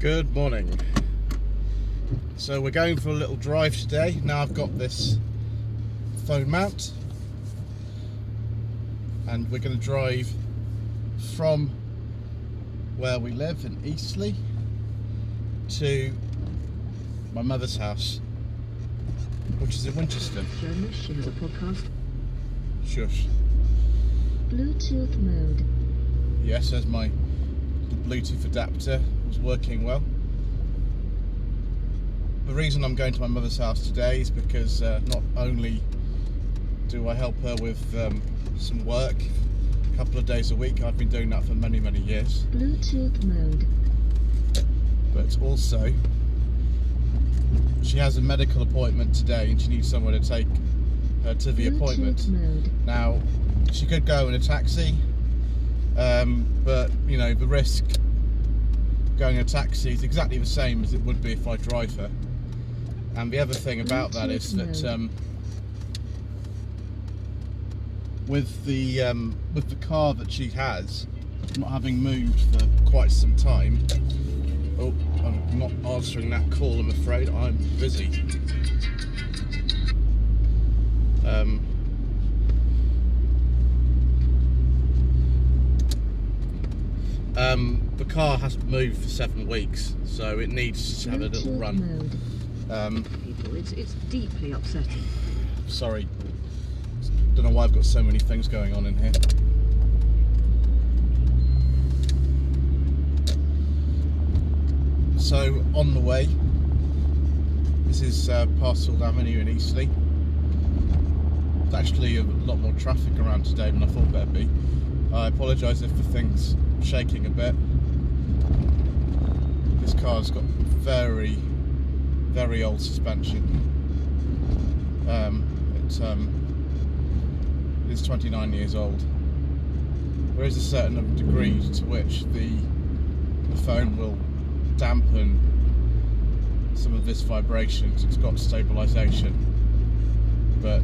Good morning. So we're going for a little drive today. Now I've got this phone mount and we're going to drive from where we live in Eastleigh to my mother's house, which is in Winchester. She has a podcast. Shush. Bluetooth mode. Yes, there's my Bluetooth adapter. Was working well. The reason I'm going to my mother's house today is because not only do I help her with some work a couple of days a week, I've been doing that for many years, Bluetooth mode, but also she has a medical appointment today and she needs someone to take her to the Bluetooth appointment. Mode. Now she could go in a taxi, but you know, the risk going in a taxi is exactly the same as it would be if I drive her. And the other thing about that is that with the car that she has, not having moved for quite some time. Oh, I'm not answering that call, I'm afraid. I'm busy. The car hasn't moved for 7 weeks, so it needs to have a little run. People, it's deeply upsetting. Sorry, don't know why I've got so many things going on in here. So on the way, this is Parcelled Avenue in Eastleigh. There's actually a lot more traffic around today than I thought there'd be. I apologise if the thing's shaking a bit. This car's got very old suspension. It's 29 years old. There is a certain degree to which the phone will dampen some of this vibration. It's got stabilisation, but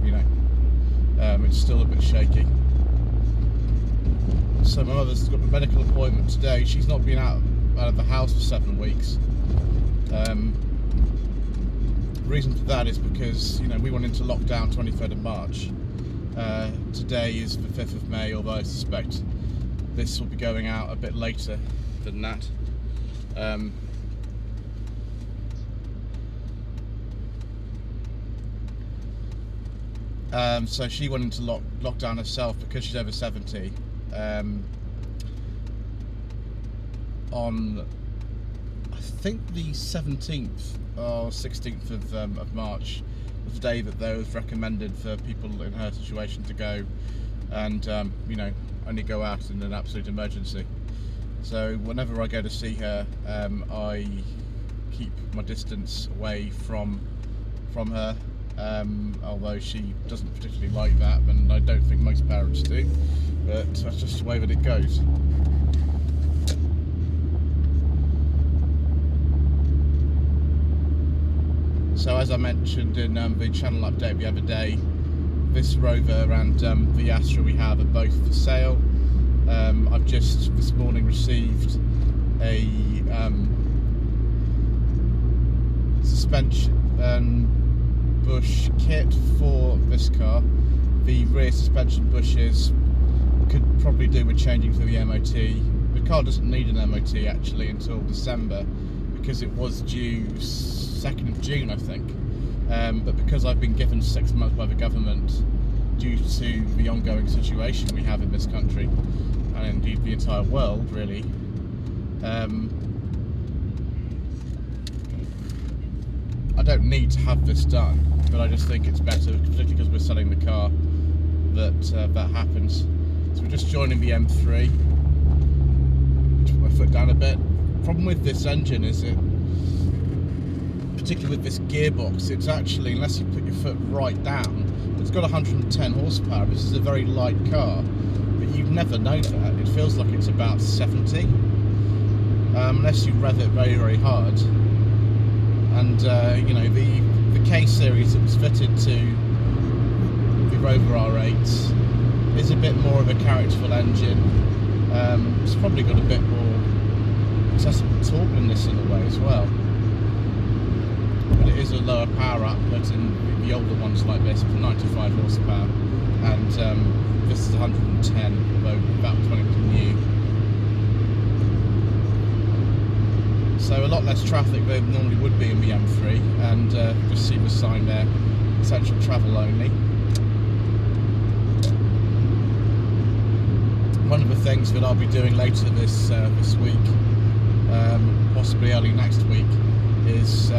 you know, it's still a bit shaky. So my mother's got a medical appointment today. She's not been out of the house for 7 weeks. The reason for that is because, you know, we went into lockdown 23rd of March. Today is the 5th of May, although I suspect this will be going out a bit later than that. So she went into lockdown herself because she's over 70. On I think the 17th or 16th of March was the day that there was recommended for people in her situation to go and you know, only go out in an absolute emergency. So whenever I go to see her, I keep my distance away from her, although she doesn't particularly like that, and I don't think most parents do, but that's just the way that it goes. So as I mentioned in the channel update the other day, this Rover and the Astra we have are both for sale. I've just this morning received a suspension bush kit for this car. The rear suspension bushes could probably do with changing for the MOT. The car doesn't need an MOT actually until December, because it was due 2nd of June, I think. But because I've been given 6 months by the government due to the ongoing situation we have in this country, and indeed the entire world really, I don't need to have this done, but I just think it's better, particularly because we're selling the car, that that happens. So we're just joining the M3. Put my foot down a bit. Problem with this engine is particularly with this gearbox, it's actually, unless you put your foot right down, it's got 110 horsepower. This is a very light car, but you'd never know that. It feels like it's about 70, unless you rev it very hard. And you know, the K series that was fitted to the Rover R8 is a bit more of a characterful engine. It's probably got a bit more accessible torqueness in a way as well. But it is a lower power output in the older ones like this, with 95 horsepower, and this is 110, although about 20 new. So a lot less traffic than there normally would be in the M3, and just see the sign there, essential travel only. One of the things that I'll be doing later this week, possibly early next week, is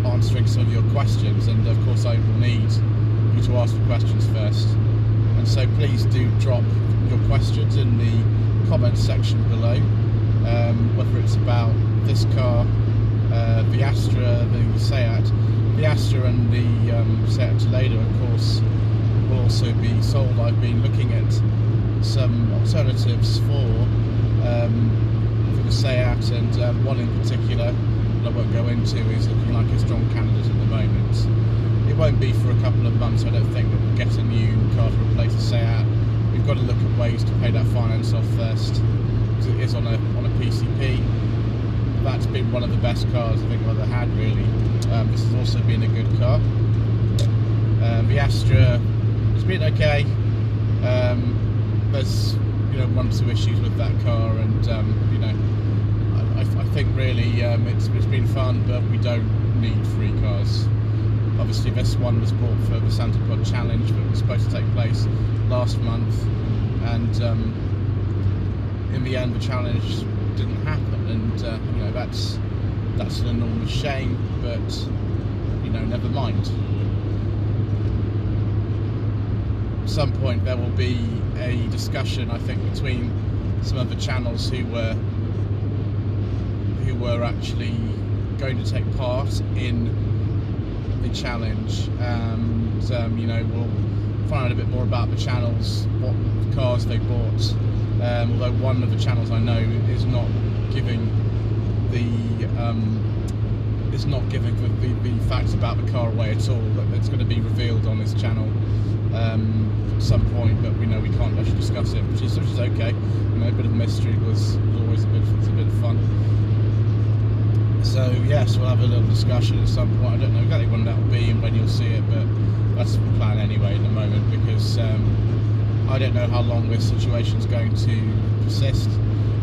answering some of your questions, and of course I will need you to ask the questions first. And so please do drop your questions in the comments section below, whether it's about this car, the Astra, the Seat. The Astra and the Seat Toledo, of course, will also be sold. I've been looking at some alternatives for the Seat, and one in particular that I won't go into is looking like a strong candidate at the moment. It won't be for a couple of months, I don't think, that we'll get a new car to replace the Seat. We've got to look at ways to pay that finance off first, because it is on a PCP. That's been one of the best cars I think I've ever had, really. This has also been a good car. The Astra has been okay. There's one or two issues with that car, and I think really it's been fun, but we don't need 3 cars. Obviously this one was bought for the Santa Pod Challenge, but it was supposed to take place last month, and in the end the challenge didn't happen, and that's an enormous shame, but never mind. At some point there will be a discussion, I think, between some of the channels who were actually going to take part in the challenge, and we'll find out a bit more about the channels, what cars they bought. Although one of the channels I know is not giving the facts about the car away at all. It's going to be revealed on this channel at some point, but we know we can't actually discuss it, which is okay. A bit of mystery was always a bit of fun. So yes, we'll have a little discussion at some point. I don't know exactly when that will be and when you'll see it, but that's the plan anyway at the moment, because I don't know how long this situation is going to persist,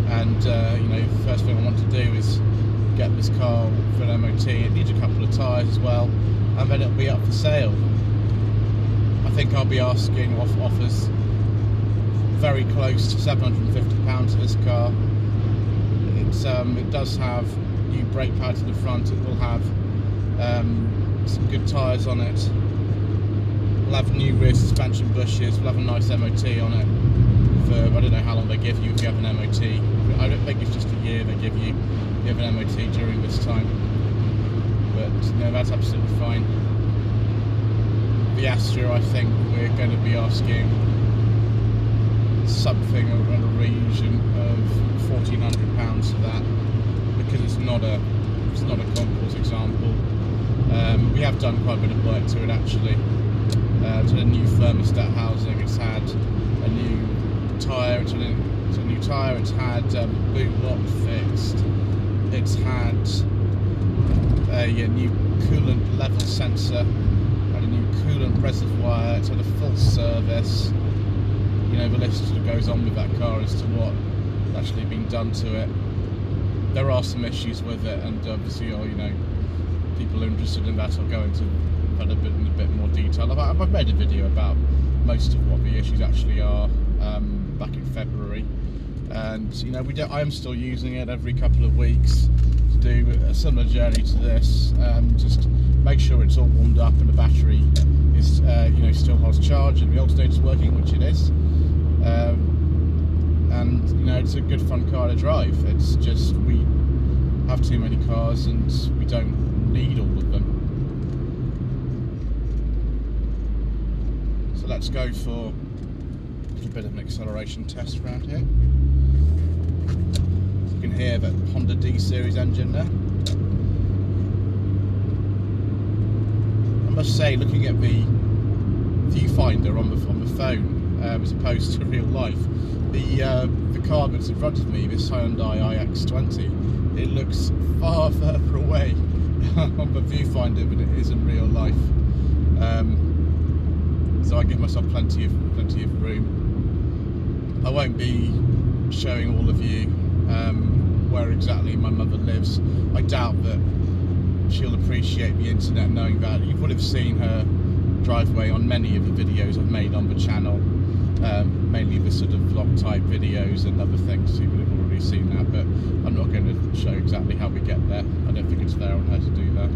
and the first thing I want to do is get this car for an MOT. It needs a couple of tyres as well, and then it'll be up for sale. I think I'll be asking offers very close to £750 for this car. It does have new brake pads in the front. It will have some good tyres on it. We'll have new rear suspension bushes. We'll have a nice MOT on it for, I don't know how long they give you if you have an MOT. I don't think it's just a year they give you. You have an MOT during this time, but no, that's absolutely fine. The Astra, I think we're going to be asking something around a region of £1,400 for that, because it's not a concours example. We have done quite a bit of work to it actually. It's had a new thermostat housing. It's had a new tyre. It's had boot lock fixed. It's had a new coolant level sensor, and a new coolant reservoir. It's had a full service. The list sort of goes on with that car as to what actually been done to it. There are some issues with it, and obviously, people are interested in that. I'll go into that in a bit more detail. I've made a video about most of what the issues actually are back in February, and I am still using it every couple of weeks to do a similar journey to this. Just make sure it's all warmed up and the battery is still holds charge and the alternator's working, which it is. And it's a good fun car to drive. It's just we have too many cars and we don't need all of them. So let's go for a little bit of an acceleration test around here. You can hear that Honda D series engine there. I must say, looking at the viewfinder on the phone as opposed to real life, the car that's in front of me, this Hyundai iX20, it looks far further away on the viewfinder than it is in real life. So I give myself plenty of room. I won't be showing all of you where exactly my mother lives. I doubt that she'll appreciate the internet knowing that. You would have seen her driveway on many of the videos I've made on the channel, mainly the sort of vlog type videos and other things. You would have already seen that, but I'm not going to show exactly how we get there. I don't think it's fair on her to do that.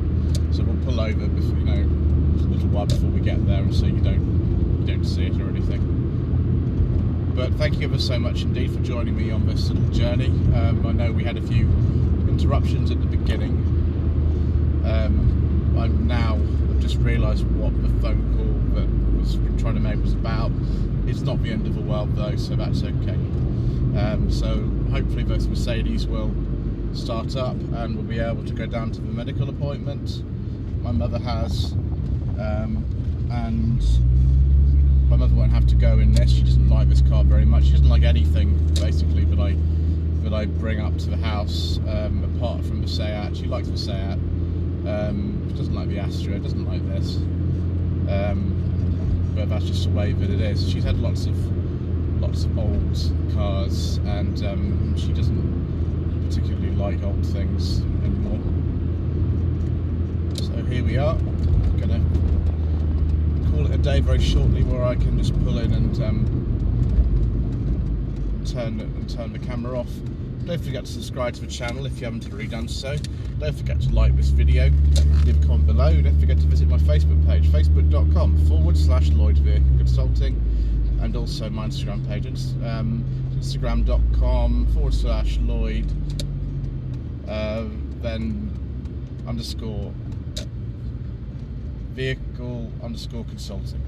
So we'll pull over before, you know, a little while before we get there, and so you don't see it or anything. But thank you ever so much indeed for joining me on this little journey. I know we had a few interruptions at the beginning. I've just realised what the phone call that was trying to make was about. It's not the end of the world though, so that's okay. So hopefully this Mercedes will start up and we'll be able to go down to the medical appointment my mother has, and my mother won't have to go in this. She doesn't like this car very much. She doesn't like anything basically that I bring up to the house, apart from the Seat. She likes the Seat. She doesn't like the Astra, doesn't like this. But that's just the way that it is. She's had lots of old cars, and she doesn't particularly like old things anymore. So here we are. I'm gonna call it a day very shortly, where I can just pull in and turn the camera off. Don't forget to subscribe to the channel if you haven't already done so. Don't forget to like this video, leave a comment below. Don't forget to visit my Facebook page, facebook.com/Lloyd Vehicle Consulting, and also my Instagram page, instagram.com/Lloyd then _vehicle_consulting.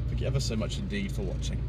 Thank you ever so much indeed for watching.